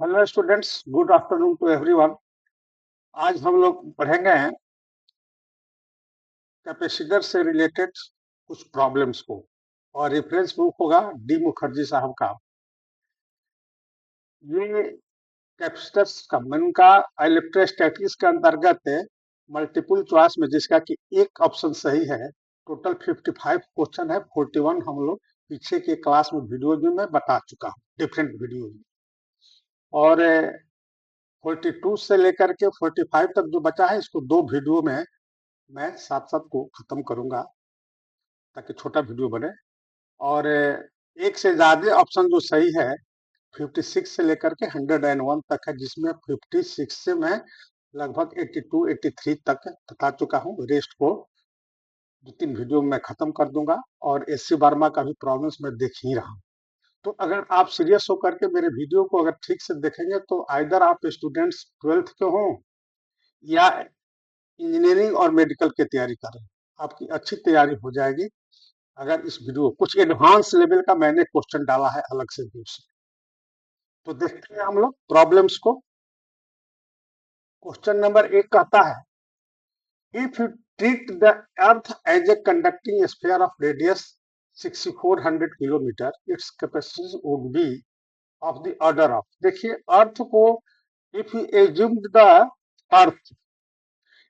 Hello students, good afternoon to everyone. आज हम लोग पढ़ेंगे कैपेसिटर से रिलेटेड कुछ प्रॉब्लम्स को, और रेफरेंस बुक होगा डी मुखर्जी साहब का। ये कैपेसिटर्स का मन का इलेक्ट्रोस्टैटिक्स के अंतर्गत मल्टीपल चॉइस में, जिसका कि एक ऑप्शन सही है। टोटल 55 क्वेश्चन है। 41 हम लोग पीछे के क्लास में वीडियो में मैं बता चुका हूँ, डिफरेंट वीडियो में। और 42 से लेकर के 45 तक जो बचा है, इसको दो वीडियो में मैं साथ साथ को खत्म करूंगा ताकि छोटा वीडियो बने। और एक से ज्यादा ऑप्शन जो सही है 56 से लेकर के 101 तक है, जिसमें 56 से मैं लगभग 82 83 तक बता चुका हूँ। रेस्ट को दो तीन वीडियो में मैं खत्म कर दूंगा। और एससी वर्मा का भी प्रॉब्लम्स मैं देख ही रहा हूँ। तो अगर आप सीरियस होकर के मेरे वीडियो को अगर ठीक से देखेंगे तो आइदर आप स्टूडेंट्स 12th के हों या इंजीनियरिंग और मेडिकल की तैयारी कर रहे हैं, आपकी अच्छी तैयारी हो जाएगी। अगर इस वीडियो कुछ एडवांस लेवल का मैंने क्वेश्चन डाला है अलग से दूसरे, तो देखते हैं हम लोग प्रॉब्लम्स को। क्वेश्चन नंबर 1 कहता है, if you treat the earth as a conducting sphere of radius 6400 kilometre, its capacity would be of the order of. देखिए, अर्थ को if you assumed the earth,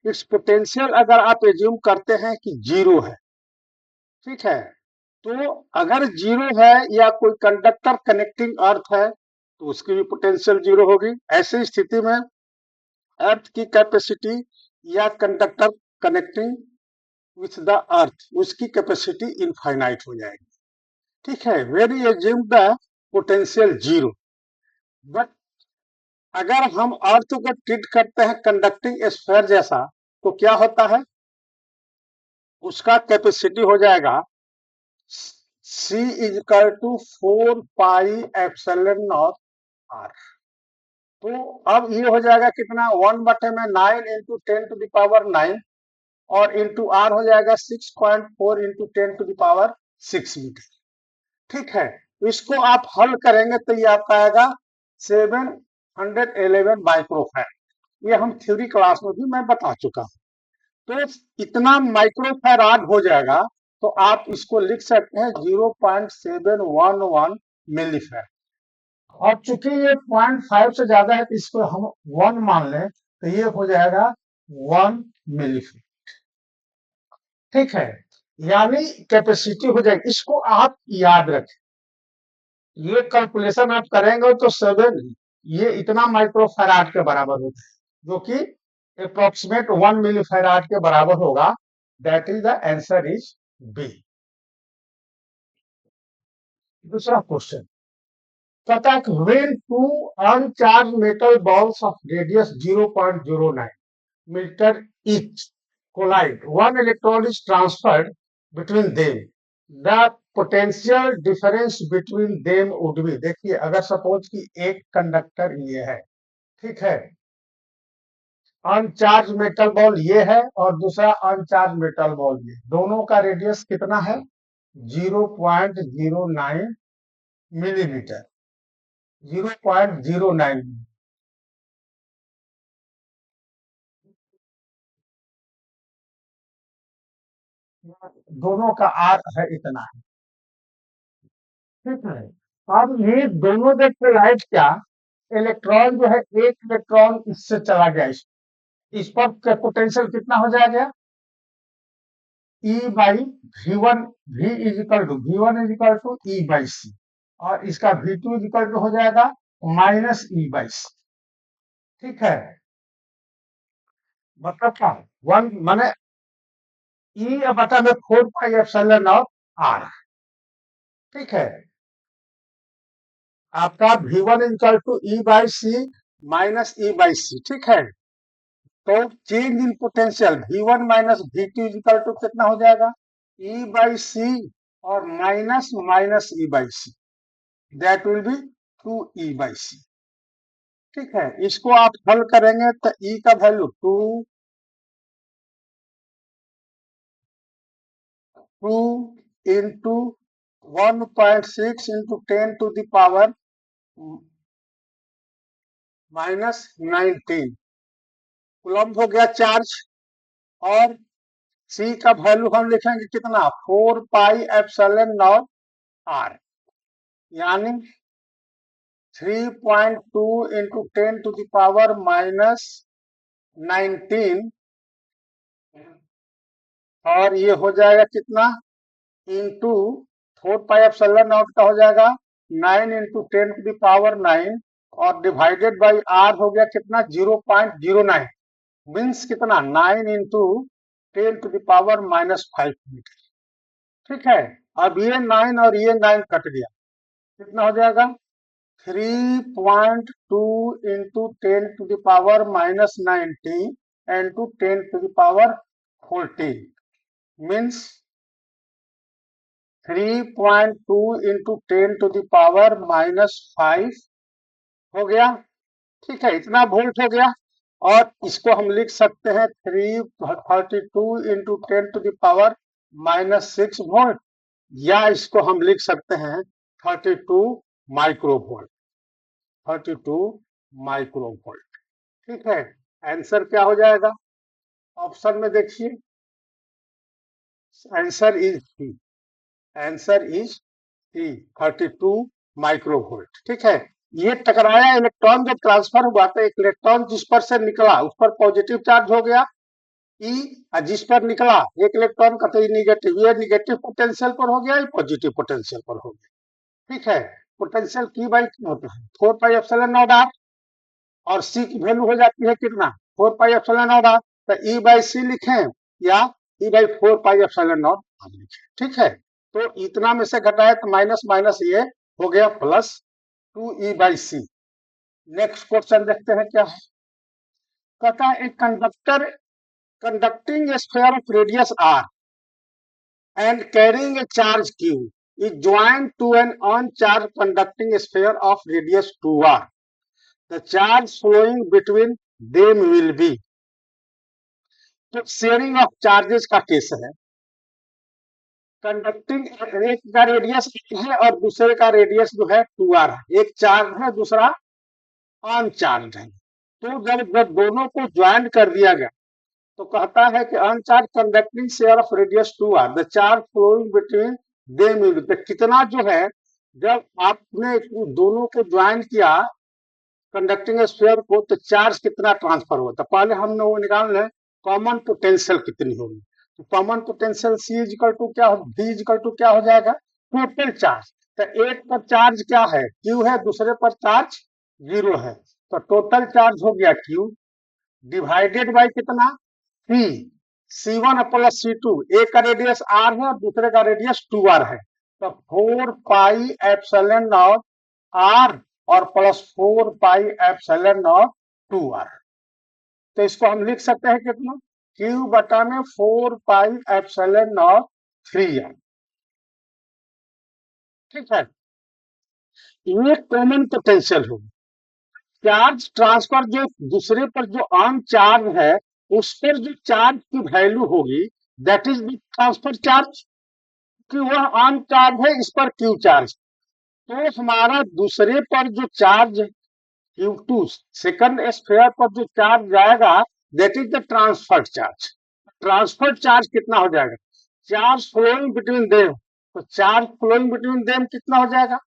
its potential अगर आप assume करते हैं कि zero है, ठीक है, तो अगर जीरो है या कोई कंडक्टर कनेक्टिंग अर्थ है तो उसकी भी पोटेंशियल जीरो होगी। ऐसी स्थिति में अर्थ की कैपेसिटी या conductor connecting with the earth, उसकी कैपेसिटी इनफाइनाइट हो जाएगी। ठीक है, very assume the potential zero. But अगर हम अर्थ को ट्रीट करते हैं कंडक्टिंग स्फीयर जैसा, तो क्या होता है, उसका कैपेसिटी हो जाएगा C is equal to 4 pi epsilon naught R. तो अब ये हो जाएगा कितना, 1/9 × 10⁻⁹ और इंटू आर हो जाएगा 6.4 × 10⁻⁶ मीटर। ठीक है, इसको आप हल करेंगे तो ये आपका आएगा 711 माइक्रोफैराड। ये हम थ्योरी क्लास में भी मैं बता चुका हूं। तो इतना माइक्रोफैराड हो जाएगा, तो आप इसको लिख सकते हैं 0.711 मिलीफैराड। और चूंकि ये 0.5 से ज्यादा है तो इसको हम 1 मान लें, तो ये हो जाएगा 1 मिलीफैराड। ठीक है, यानी कैपेसिटी हो जाएगी। इसको आप याद रखें, ये कैलकुलेशन आप करेंगे तो 7, ये इतना माइक्रोफैराड के बराबर होता है, जो कि अप्रोक्सीमेट 1 मिलीफैराड के बराबर होगा। That is the answer is B. दूसरा क्वेश्चन कहता है, when two uncharge metal balls of radius 0.09 metre each collide, one electron is transferred between them, the potential difference between them would be। देखिए, अगर suppose कि एक conductor ये है, ठीक है, अनचार्ज मेटल बॉल ये है और दूसरा अनचार्ज मेटल बॉल ये, दोनों का रेडियस कितना है, 0.09 मिलीमीटर, 0.09। दोनों का आर है इतना है। ठीक है, अब ये दोनों जब कोलाइड क्या, इलेक्ट्रॉन जो है, एक इलेक्ट्रॉन इससे चला गया, इस पर पोटेंशियल कितना हो जाएगा, E/V1। V is equal to V1 is equal to E/C, और इसका V2 इज इक्वल टू हो जाएगा -E/C। ठीक है, मतलब क्या, 1 माने E बटा में 4 पाई एप्सिलॉन नॉट आर। ठीक है, आपका V1 is equal to E/C -E/C। ठीक है, तो change in potential V1 minus V2 equal to कितना हो जाएगा, E/C और minus minus E/C, that will be 2E/C। ठीक है, इसको आप हल करेंगे तो E का value 2 into 1.6 into 10 to the power -19 coulomb हो गया चार्ज। और सी का वैल्यू हम लिखेंगे कितना, 4 पाई एप्सिलॉन नॉट आर, यानी 3.2 इंटू 10⁻⁻19, और ये हो जाएगा कितना, इंटू 4 पाई एप्सिलॉन नॉट का हो जाएगा 9 इंटू 10⁻9, और डिवाइडेड बाई आर हो गया कितना, 0.09, मीन्स कितना, 9 इंटू 10⁻⁻5 मीटर। ठीक है, अब ये 9 और ये 9 कट गया, कितना हो जाएगा, 3.2 इंटू 10⁻⁻19 इंटू 10⁻14, मीन्स 3.2 इंटू 10⁻⁻5 हो गया। ठीक है, इतना वोल्ट हो गया, और इसको हम लिख सकते हैं 332 इंटू 10⁻⁻6 वोल्ट, या इसको हम लिख सकते हैं 32 माइक्रोवोल्ट, 32 माइक्रोवोल्ट। ठीक है, आंसर क्या हो जाएगा, ऑप्शन में देखिए, answer is C, answer is C, 32 microvolt. ठीक है, ये टकराया इलेक्ट्रॉन जब ट्रांसफर हुआ तो एक इलेक्ट्रॉन जिस पर से निकला उस पर पॉजिटिव चार्ज हो गया ई, जिस पर निकला एक इलेक्ट्रॉन का तो निगेटिव, ये निगेटिव पोटेंशियल पर हो गया, ये पॉजिटिव पोटेंशियल पर हो गया। ठीक है, पोटेंशियल की बाई क्या होता है, 4 पाई एप्सिलॉन नॉट आर, और सी की वैल्यू हो जाती है कितना, 4 पाई एप्सिलॉन नॉट आर, तो ई बाई सी लिखें या E by 4 pi epsilon naught R लिखें। ठीक है, तो इतना में से घटाए तो माइनस माइनस ये हो गया plus 2 E by C. Next question देखते हैं क्या है, कहता है एक conductor conducting a sphere of radius r and carrying a charge q is joined to an uncharged conducting sphere of radius 2r. The charge flowing between them will be. तो sharing of charges का case है, conducting एक का radius है और दूसरे का radius जो है 2r है, एक चार्ज है दूसरा अनचार्ज है। तो जब दोनों को ज्वाइन कर दिया गया तो कहता है कि uncharge conducting sphere of radius 2r, the charge flowing between them will be, कितना जो है, जब आपने दोनों को ज्वाइन किया कंडक्टिंग स्फीयर को तो चार्ज कितना ट्रांसफर होता, पहले हमने वो निकाल लें कॉमन पोटेंशियल कितनी होगी, तो common potential C equal to क्या, v इजिकल टू क्या हो जाएगा, टोटल चार्ज। तो एक पर चार्ज क्या है, q है, दूसरे पर चार्ज 0 है, तो टोटल चार्ज हो गया q डिवाइडेड बाई कितना, C, C1 प्लस C2, एक का रेडियस R है और दूसरे का रेडियस 2R है, तो 4 पाई एप्सिलॉन नॉट R और plus 4 pi epsilon not 2R। तो इसको हम लिख सकते हैं कितना, Q बटा में 4 पाई एप्सिलॉन नॉट 3R। ठीक है, ये कॉमन पोटेंशियल होगी। चार्ज ट्रांसफर जो दूसरे पर जो अनचार्ज है उस पर जो चार्ज की वैल्यू होगी that is the transfer charge, कि वह अनचार्ज है, इस पर क्यू चार्ज, तो हमारा दूसरे पर जो चार्ज Q2 सेकंड स्फीयर पर जो चार्ज जाएगा that is the transfer charge. Transfer charge कितना हो जाएगा, चार्ज फ्लोइंग बिटवीन देम, तो चार्ज फ्लोइंग बिटवीन देम कितना हो जाएगा,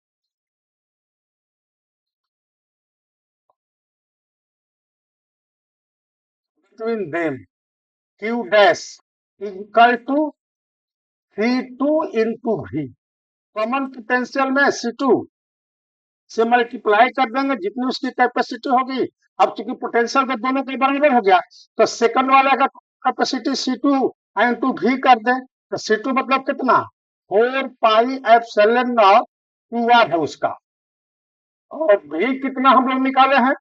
between them Q dash equal to C2 into V, common potential में C2 से मल्टीप्लाई कर देंगे जितनी उसकी कैपेसिटी होगी। अब चूंकि पोटेंशियल के दोनों के बराबर हो गया तो सेकंड वाले का कैपेसिटी C2 इंटू V कर दे, तो C2 मतलब कितना, 4 पाई एप्सिलॉन नॉट 2r है उसका, और V कितना हम लोग निकाले हैं,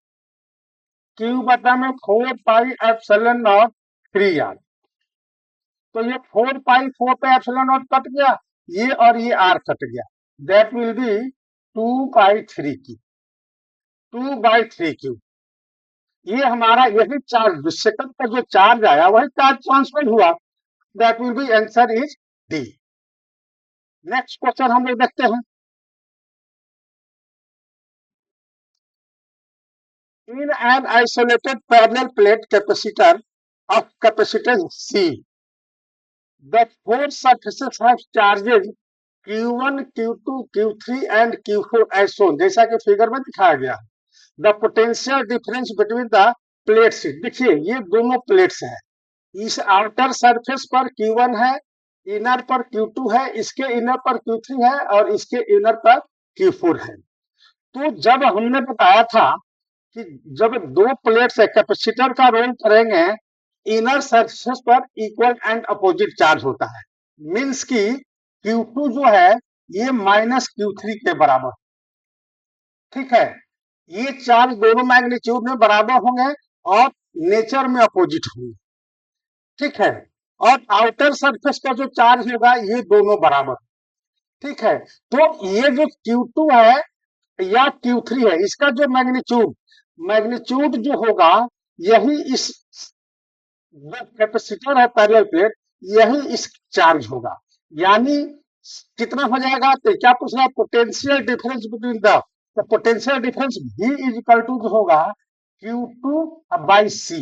Q बटा में 4 पाई एप्सिलॉन नॉट 3r, तो ये 4 पाई 4 पे एप्सिलॉन नॉट कट गया, ये और ये r कट गया, दैट विल बी 2/3 क्यू। ये हमारा यही चार्ज सेकंड का जो चार्ज आया वही चार्ज ट्रांसफर हुआ, that will B answer is D. Next question हम लोग देखते हैं, In an isolated parallel plate capacitor of capacitance C, the four surfaces have charges Q1, Q2, Q3 and Q4 as shown. जैसा कि figure में दिखाया गया. The potential difference between the plates, देखिए ये दोनों प्लेट्स हैं. इस आउटर सरफेस पर Q1 है, इनर पर Q2 है, इसके इनर पर Q3 है और इसके इनर पर Q4 है. तो जब हमने बताया था कि जब दो प्लेट्स है कैपेसिटर का रोल करेंगे, इनर सरफेस पर इक्वल एंड अपोजिट चार्ज होता है. मीन्स की Q2 जो है ये माइनस Q3 के बराबर. ठीक है, ये चार्ज दोनों मैग्नीट्यूड में बराबर होंगे और नेचर में अपोजिट होंगे. ठीक है, और आउटर सरफेस का जो चार्ज होगा ये दोनों बराबर. ठीक है, तो ये जो Q2 है या Q3 है, इसका जो मैग्नीट्यूड जो होगा यही इस जो कैपेसिटर है पैरेलल प्लेट, यही इस चार्ज होगा. यानी कितना हो जाएगा, तो क्या पूछ रहा है, पोटेंशियल डिफरेंस बिटवीन द, तो potential difference V is equal to जो होगा Q2 by C,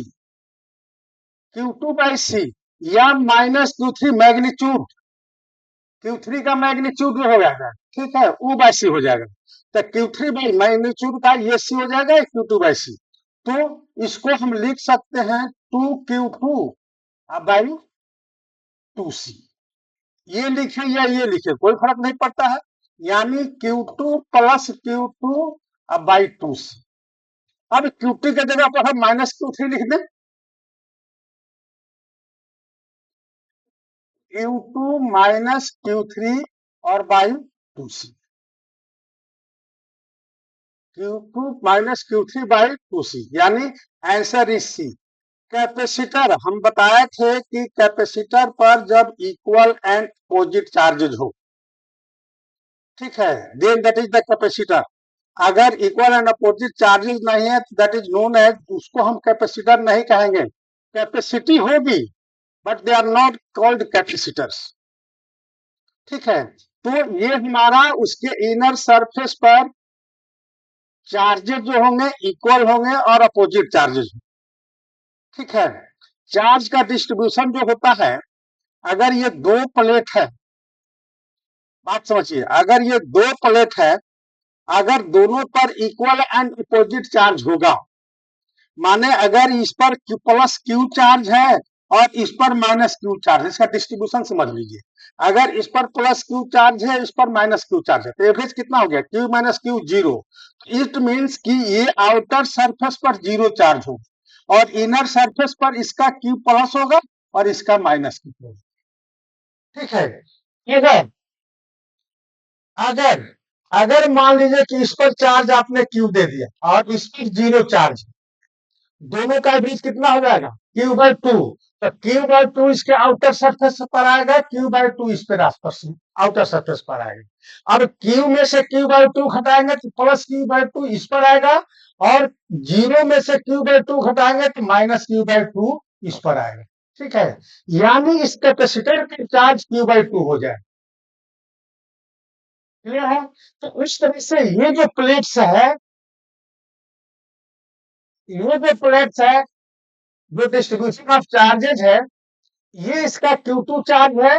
Q2 by C या माइनस Q3 मैग्नीट्यूड, Q3 का मैग्नीट्यूड जो हो जाएगा. ठीक है, U बाई C हो जाएगा. तो Q3 बाई मैग्नीट्यूड का ये C हो जाएगा Q2 बाई C. तो इसको हम लिख सकते हैं 2Q2 बाई 2C. ये लिखे या ये लिखे कोई फर्क नहीं पड़ता है. यानी Q2 plus Q2 by 2C. अब Q2 की जगह पर हम माइनस Q3 लिख दें. Q2 माइनस Q3 और by 2C. Q2 minus Q3 by 2C, यानी आंसर इज C. कैपेसिटर, हम बताए थे कि कैपेसिटर पर जब इक्वल एंड अपोजिट चार्जेज हो, ठीक है, then that is the capacitor. अगर इक्वल एंड अपोजिट चार्जेस नहीं है दैट इज नोन एज, उसको हम कैपेसिटर नहीं कहेंगे. कैपेसिटी होगी but they are not called capacitors. ठीक है, तो ये हमारा उसके इनर सरफेस पर चार्जेस जो होंगे इक्वल होंगे और अपोजिट चार्जेस. ठीक है, चार्ज का डिस्ट्रीब्यूशन जो होता है, अगर ये दो प्लेट है, बात समझिए, अगर ये दो प्लेट है, अगर दोनों पर इक्वल एंड अपोजिट चार्ज होगा, माने अगर इस पर प्लस क्यू चार्ज है और इस पर माइनस क्यू चार्ज, इसका डिस्ट्रीब्यूशन समझ लीजिए. अगर इस पर प्लस क्यू चार्ज है, इस पर माइनस क्यू चार्ज है, तो एवरेज कितना हो गया, Q minus Q 0. It means कि ये आउटर सरफेस पर 0 चार्ज होगा और इनर सरफेस पर इसका क्यू प्लस होगा और इसका माइनस क्यू होगा. ठीक है, इधर अगर अगर मान लीजिए कि इस पर चार्ज आपने क्यू दे दिया और इस पर 0 चार्ज, दोनों का एवरेज कितना हो जाएगा, क्यू बाई 2. तो क्यू बाई 2 इसके आउटर सरफेस पर आएगा, क्यू बाई 2 इस पर आउटर सरफेस पर आएगा. अब क्यू में से क्यू बाई 2 घटाएंगे तो प्लस क्यू बाई 2 इस पर आएगा और 0 में से क्यू बाई 2 घटाएंगे तो माइनस क्यू बाई 2 इस पर आएगा. ठीक है, यानी इस कैपेसिटर का चार्ज क्यू बाई 2 हो जाए. क्लियर है. तो इस तरह से ये जो प्लेट्स है, जो डिस्ट्रीब्यूशन ऑफ चार्जेज है, ये इसका Q2 चार्ज है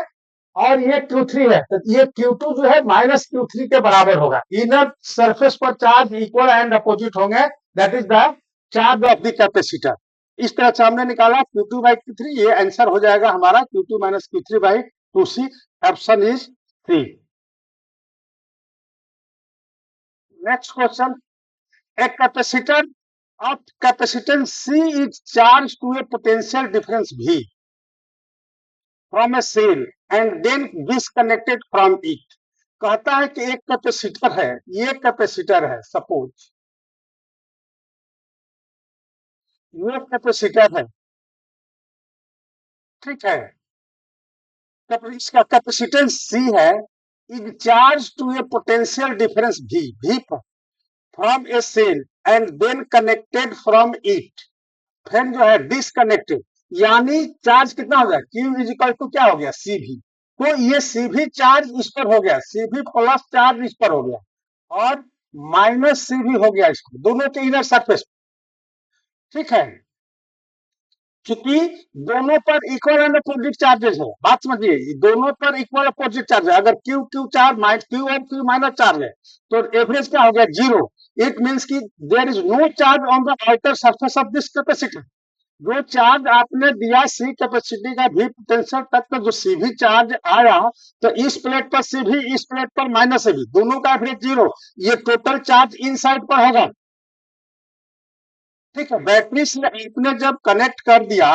और ये Q3 है. तो ये Q2 जो है माइनस Q3 के बराबर होगा. इनर सरफेस पर चार्ज इक्वल एंड अपोजिट होंगे, that is the charge of the capacitor. इस तरह से हमने निकाला Q2 बाई Q3. ये आंसर हो जाएगा हमारा Q2 minus Q3 by 2C. Option is 3. Next question, a capacitor of capacitance C is charged to a potential difference V from a cell and then disconnected from it. कहता है कि एक capacitor है, ये capacitor है, suppose ये capacitor है. ठीक है, इसका कैपेसिटेंस C है, is charge to a potential difference V पर from a cell and then connected from it. फिर जो है डिसकनेक्टेड, यानी चार्ज कितना हो गया, Q इज इक्वल टू क्या हो गया, CV. तो ये CV चार्ज इस पर हो गया, CV प्लस चार्ज इस पर हो गया और माइनस CV हो गया इस पर, दोनों के इनर सरफेस. ठीक है, क्योंकि दोनों पर इक्वल एंड अपोजिट चार्जेस है। बात समझिए, दोनों पर इक्वल अपोजिट चार्ज है। अगर क्यू क्यू चार्ज क्यू और क्यू माइनस चार्ज है तो एवरेज क्या हो गया, जीरो। इट मीन्स कि there is no charge on the outer surface of this capacitor. जो चार्ज आपने दिया सी कैपेसिटी का भी पोटेंशियल तक का जो सी भी चार्ज आया, तो इस प्लेट पर सी भी, इस प्लेट पर माइनस सी भी, दोनों का एवरेज जीरो। ये टोटल चार्ज इन साइड पर होगा। ठीक है, बैटरी से आपने जब कनेक्ट कर दिया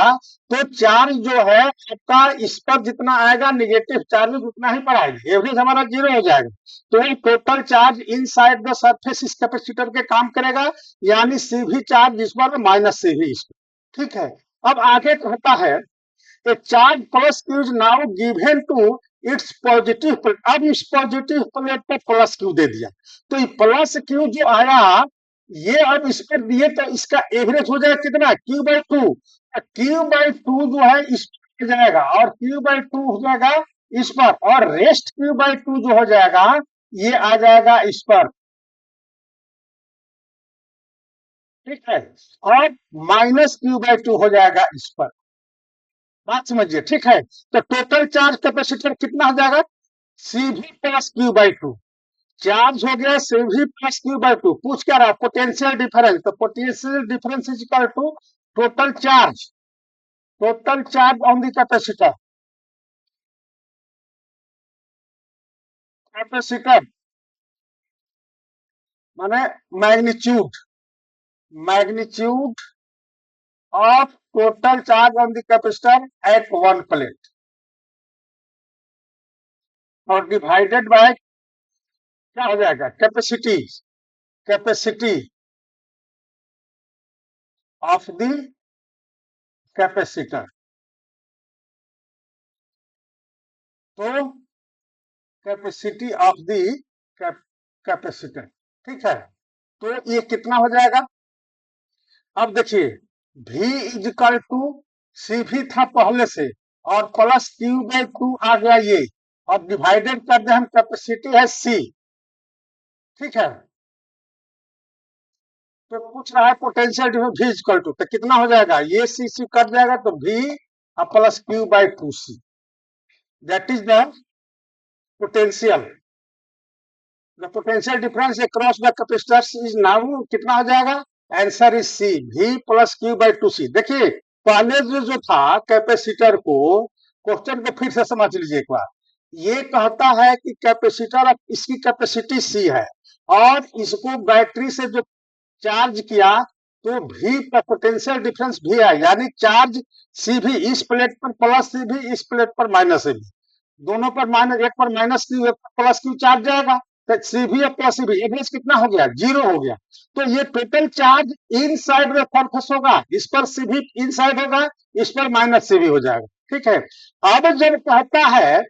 तो चार्ज जो है आपका इस पर जितना आएगा नेगेटिव चार्ज उतना ही पर आएगा, एवरेज हमारा जीरो हो जाएगा। तो ये total charge inside the surface इस कैपेसिटर के काम करेगा, यानी सी भी चार्ज इस पर माइनस सी भी इस पर। ठीक है, अब आगे कहता है a charge plus q is now given to its positive plate. अब इस पॉजिटिव प्लेट पर प्लस क्यू दे दिया, तो ये प्लस क्यू जो आया ये अब इस पर दिए तो इसका एवरेज हो जाएगा कितना, Q by to. Q by to जो है इस पर जाएगा और क्यू बाई टू हो जाएगा इस पर, और रेस्ट क्यू बाई टू जो हो जाएगा ये आ जाएगा इस पर। ठीक है, और माइनस क्यू बाई टू हो जाएगा इस पर। बात समझिए, ठीक है। तो टोटल चार्ज कैपेसिटर कितना हो जाएगा, सी भी plus q by to. Charge हो गया सी भी प्लस क्यू बाई टू। पूछ क्या रहा, पोटेंशियल डिफरेंस, तो potential difference is equal to total charge, total charge on the capacitor, capacitor माने magnitude, magnitude of total charge on the capacitor at one plate, और divided by क्या हो जाएगा, capacity, capacity of the capacitor. तो capacity of the capacitor, ठीक है। तो ये कितना हो जाएगा, अब देखिए V इज इक्वल टू सी भी था पहले से, और प्लस क्यू बाई टू आ गया ये, और डिवाइडेड कर दे हम, कैपेसिटी है C। ठीक है, तो पूछ रहा है potential difference V is equal to, तो कितना हो जाएगा, ये C कट जाएगा तो V plus q by two C, that is the potential. The potential difference across the capacitors is now कितना हो जाएगा, answer is C, V plus q by two C. देखिए पहले जो था कैपेसिटर को, क्वेश्चन को फिर से समझ लीजिए एक बार। ये कहता है कि कैपेसिटर, इसकी कैपेसिटी C है और इसको बैटरी से जो चार्ज किया तो V का पोटेंशियल डिफरेंस भी है, यानी चार्ज C भी इस प्लेट पर प्लस C भी, इस प्लेट पर माइनस C भी, दोनों पर माइनस, एक पर माइनस क्यू एक पर प्लस क्यू चार्ज जाएगा, तो सी भी और प्लस सी भी, एवरेज कितना हो गया, जीरो हो गया। तो ये टोटल चार्ज इन साइड में सरफेस होगा, इस पर सी भी इन साइड होगा, इस पर माइनस सी भी हो जाएगा। ठीक है, अब जब कहता है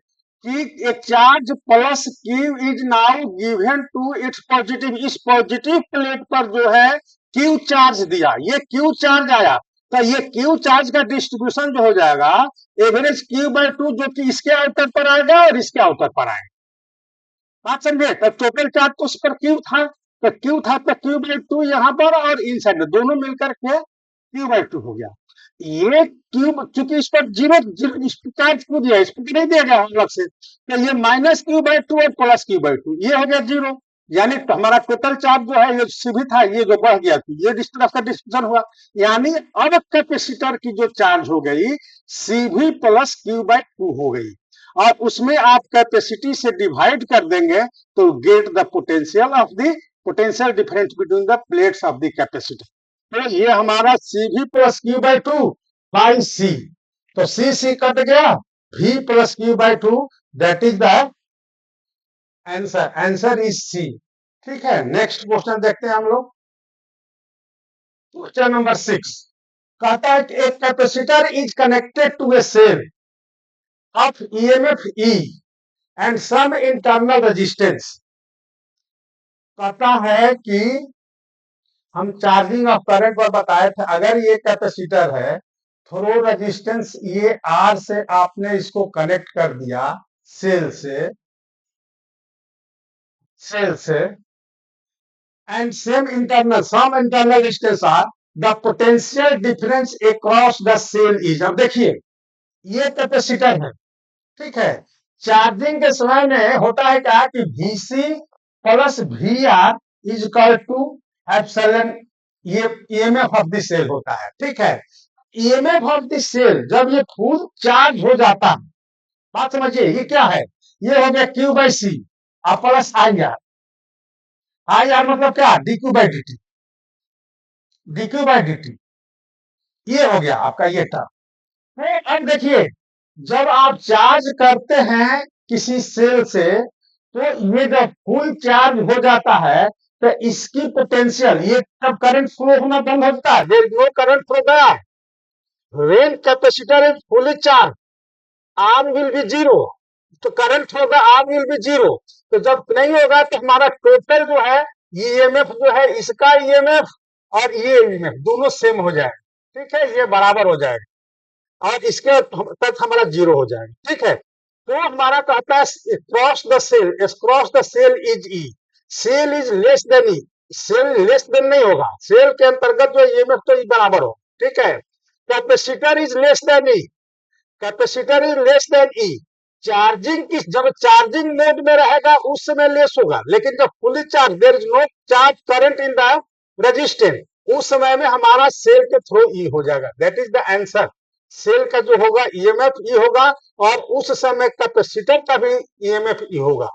कि a charge plus Q is now given to its positive, इस पॉजिटिव प्लेट पर जो है क्यू चार्ज दिया, ये क्यू चार्ज आया, तो ये क्यू चार्ज का डिस्ट्रीब्यूशन जो हो जाएगा एवरेज क्यू बाई टू, जो कि इसके आउटर पर आएगा और इसके आउटर पर आएगा। बात समझे, तो टोटल चार्ज तो उस पर क्यू था, तो क्यू था तो क्यू बाई टू यहाँ पर और इन साइड में दोनों मिलकर के क्यू बाई टू हो गया। ये क्यूब चूंकि इस पर जीरो चार्ज क्यों दिया, इस पर नहीं दिया गया अलग से, तो ये माइनस क्यू बाई टू और प्लस क्यू बाई टू, ये हो गया जीरो। यानी तो हमारा टोटल चार्ज जो है ये सी भी था, ये जो बढ़ गया ये डिस्ट्रीब्यूशन हुआ, यानी अब कैपेसिटर की जो चार्ज हो गई सी भी प्लस क्यू बाई टू हो गई, और उसमें आप कैपेसिटी से डिवाइड कर देंगे तो get the potential of the potential difference between the plates of the capacitor. तो ये हमारा सी भी plus q by two by C, तो सी कट गया, V plus q by two, that is the answer, answer is C. ठीक है, next question देखते हैं हम लोग। क्वेश्चन नंबर 6 कहता है कि एक capacitor is connected to a cell of EMF E and some internal resistance. कहता है कि हम चार्जिंग ऑफ करंट पर बताए थे, अगर ये कैपेसिटर है, थ्रो रेजिस्टेंस ये R से आपने इसको कनेक्ट कर दिया सेल से, सेल से, and same internal, some internal resistance R, the potential difference across the cell is. अब देखिए ये कैपेसिटर है, ठीक है। चार्जिंग के समय में होता है क्या कि Vc plus VR is equal to epsilon, ये ईएमएफ ऑफ द सेल होता है, ठीक है। ईएमएफ ऑफ द सेल जब ये फुल चार्ज हो जाता है, बात समझिए, ये क्या है, ये हो गया Q बाई सी और प्लस IR। IR मतलब क्या, DQ by DT, DQ by DT, ये हो गया आपका ये टर्म। अब देखिए जब आप चार्ज करते हैं किसी सेल से, तो ये जब फुल चार्ज हो जाता है तो इसकी पोटेंशियल, ये जब करंट फ्लो होना बंद होता है, there is no current flow there, when capacitor is fully charge R will be zero, तो करंट होगा आर विल बी जीरो। तो जब नहीं होगा तो हमारा टोटल जो है ईएमएफ जो है, इसका ईएमएफ और ये ईएमएफ दोनों सेम हो जाएगा, ठीक है, ये बराबर हो जाएगा और इसके तक हमारा जीरो हो जाएगा, ठीक है। तो हमारा कहता है cross the cell, cross the cell is E, cell is less than E, cell less than नहीं होगा, सेल के अंतर्गत जो ईएमएफ तो ई बराबर हो, ठीक है। Capacitor is less than E, capacitor is less than E, charging की जब चार्जिंग मोड में रहेगा उस समय लेस होगा, लेकिन जब fully charge, there is no charge current in the resistance, उस समय में हमारा सेल के थ्रू ई हो जाएगा, that is the answer. Cell का जो होगा ईएमएफ ई होगा और उस समय कैपेसिटर का भी ईएमएफ ई होगा,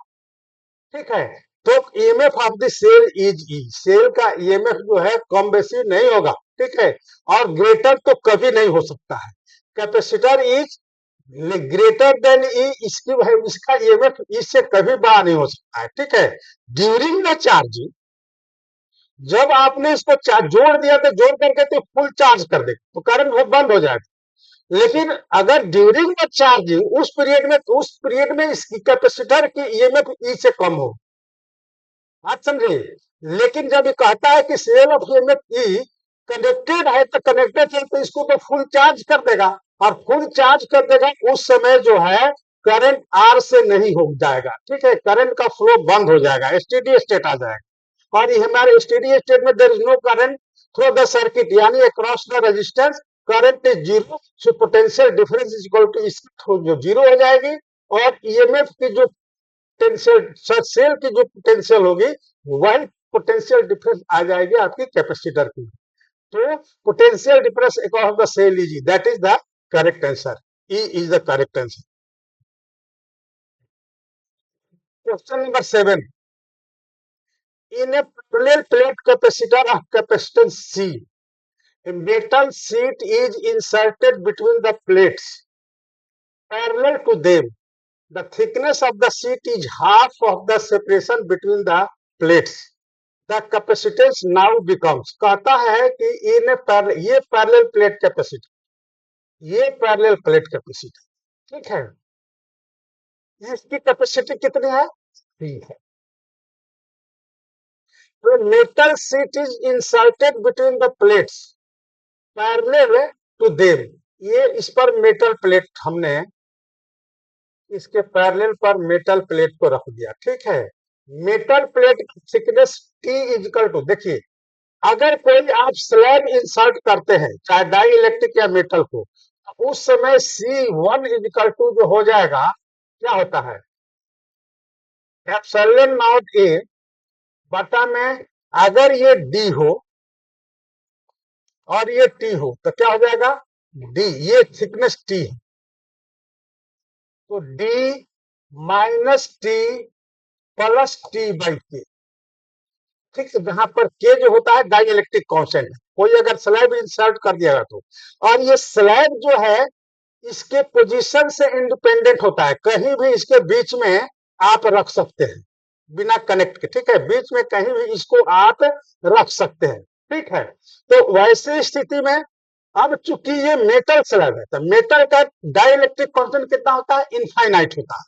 ठीक है। तो EMF of the cell is E, cell का ईएमएफ जो है कम बेसी नहीं होगा, ठीक है, और ग्रेटर तो कभी नहीं हो सकता है। कैपेसिटर इज ग्रेटर देन ई, इसका ईएमएफ इससे कभी बड़ा नहीं हो सकता है, ठीक है। ड्यूरिंग द चार्जिंग, जब आपने इसको जोड़ दिया तो जोड़ करके तो फुल चार्ज कर दे तो करंट बंद हो जाएगा, लेकिन अगर ड्यूरिंग द चार्जिंग उस पीरियड में इसकी कैपेसिटर की ईएमएफ ई से कम हो, बात समझे। लेकिन जब ये कहता है कि cell of EMF E connected है, तो कनेक्टेड है तो इसको तो फुल चार्ज कर देगा, और फुल चार्ज कर देगा उस समय जो है करंट आर से नहीं हो जाएगा, ठीक है, करंट का फ्लो बंद हो जाएगा, स्टेडी स्टेट आ जाएगा, और ये हमारे स्टेडी स्टेट में there is no current through the circuit, यानी across the resistance current is zero, so potential difference is equal to इसके थ्रू जो जीरो हो जाएगी, और ईएमएफ की जो पोटेंशियल, सेल की जो पोटेंशियल होगी वही पोटेंशियल डिफरेंस आ जाएगी आपकी कैपेसिटर की। तो potential difference across the cell is, that is the correct answer, E is the correct answer. Question number 7, in a parallel plate capacitor of capacitance C, a metal sheet is inserted between the plates parallel to them. The thickness of the sheet is half of the separation between the plates. The capacitance now becomes, कहता है कि इन ये parallel plate capacitor, ये parallel plate capacitor, ठीक है, इसकी capacity कितनी है, 3 है। तो metal sheet is inserted between the plates parallel to them, ये इस पर मेटल प्लेट, हमने इसके पैरेलल पर मेटल प्लेट को रख दिया, ठीक है। Metal plate thickness T is equal to, देखिए अगर कोई आप स्लैब इंसर्ट करते हैं चाहे डाई इलेक्ट्रिक या मेटल को, तो उस समय C1 इज इक्वल टू जो हो जाएगा, क्या होता है, एप्सिलॉन नॉट A बटा में, अगर ये D हो और ये T हो तो क्या हो जाएगा, D, ये थिकनेस T है, तो D minus T plus T by K, ठीक है, जहां पर K जो होता है डाई इलेक्ट्रिक कॉन्स्टेंट, कोई अगर स्लैब इंसर्ट कर दिया तो, और ये स्लैब जो है इसके पोजीशन से इंडिपेंडेंट होता है, कहीं भी इसके बीच में आप रख सकते हैं बिना कनेक्ट के, ठीक है, बीच में कहीं भी इसको आप रख सकते हैं, ठीक है। तो वैसी स्थिति में अब चूंकि ये मेटल स्लैब है, तो मेटल का डाई इलेक्ट्रिक कॉन्स्टेंट कितना होता है, इनफाइनाइट होता है,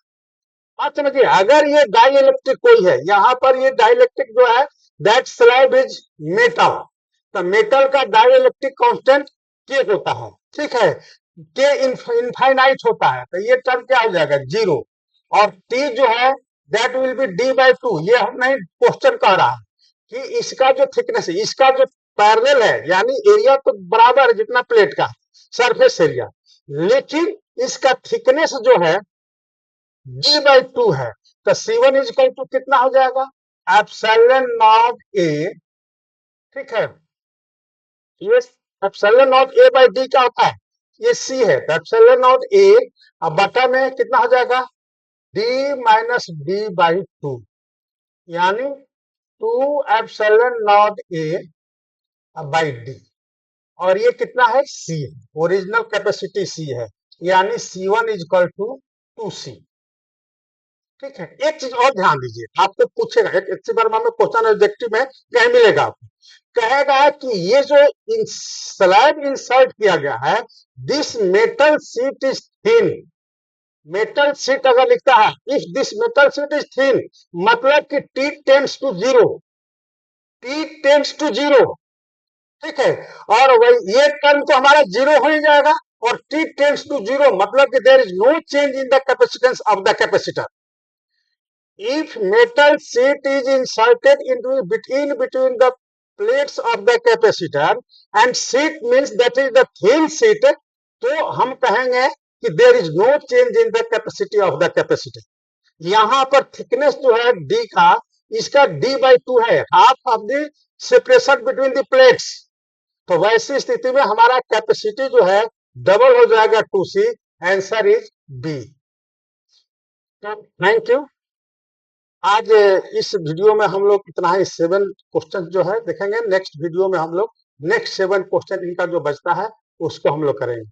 बात समझिए। अगर ये डाई इलेक्ट्रिक कोई है, यहाँ पर ये डाई इलेक्ट्रिक जो है दैट स्लैब इज मेटल, तो मेटल का डाई इलेक्ट्रिक कॉन्स्टेंट के होता है, ठीक है, के इनफाइनाइट होता है, तो ये टर्म क्या हो जाएगा, जीरो, और टी जो है दैट विल बी D/2, ये हम नहीं क्वेश्चन कह रहा है कि इसका जो थिकनेस है, इसका जो पैरेलल है, यानी एरिया तो बराबर है जितना प्लेट का सरफेस एरिया, लेकिन इसका थिकनेस जो है d/2 है। तो C1 इक्वल टू कितना हो जाएगा, एप्सिलॉन नॉट ए, ठीक है, ये epsilon not a by D क्या होता है, ये सी है, तो एप्सिलॉन नॉट ए अब बटा में कितना हो जाएगा, d माइनस d/2, यानी 2 epsilon not a by D, और ये कितना है, सी है, ओरिजिनल कैपेसिटी सी है, यानी C1 इक्वल टू 2C। ठीक है, एक चीज और ध्यान दीजिए, आपको पूछेगा एक बार में क्वेश्चन ऑब्जेक्टिव में कहीं मिलेगा आपको, कहेगा कि ये जो स्लैब इंसर्ट किया गया है, this metal sheet is thin, metal sheet अगर लिखता है, if this metal sheet is thin, मतलब कि T tends to zero, T tends to zero, ठीक है, और वही ये टर्म तो हमारा जीरो हो ही जाएगा, और T टेंड्स टू जीरो मतलब कि there is no change in the capacitance of the capacitor. If metal sheet is inserted into between the plates of the capacitor and sheet means that is the thin sheet, तो हम कहेंगे कि there is no change in the capacity of the capacitor। यहाँ पर thickness जो है D का, इसका d/2 है, half of the separation between the plates, तो वैसी स्थिति में हमारा कैपेसिटी जो है डबल हो जाएगा 2C, answer is B. Thank you. आज इस वीडियो में हम लोग इतना ही, 7 क्वेश्चन जो है देखेंगे, नेक्स्ट वीडियो में हम लोग नेक्स्ट 7 क्वेश्चन इनका जो बचता है उसको हम लोग करेंगे।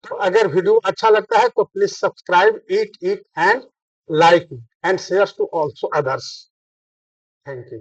तो अगर वीडियो अच्छा लगता है तो please subscribe it and like and share to also others. Thank you.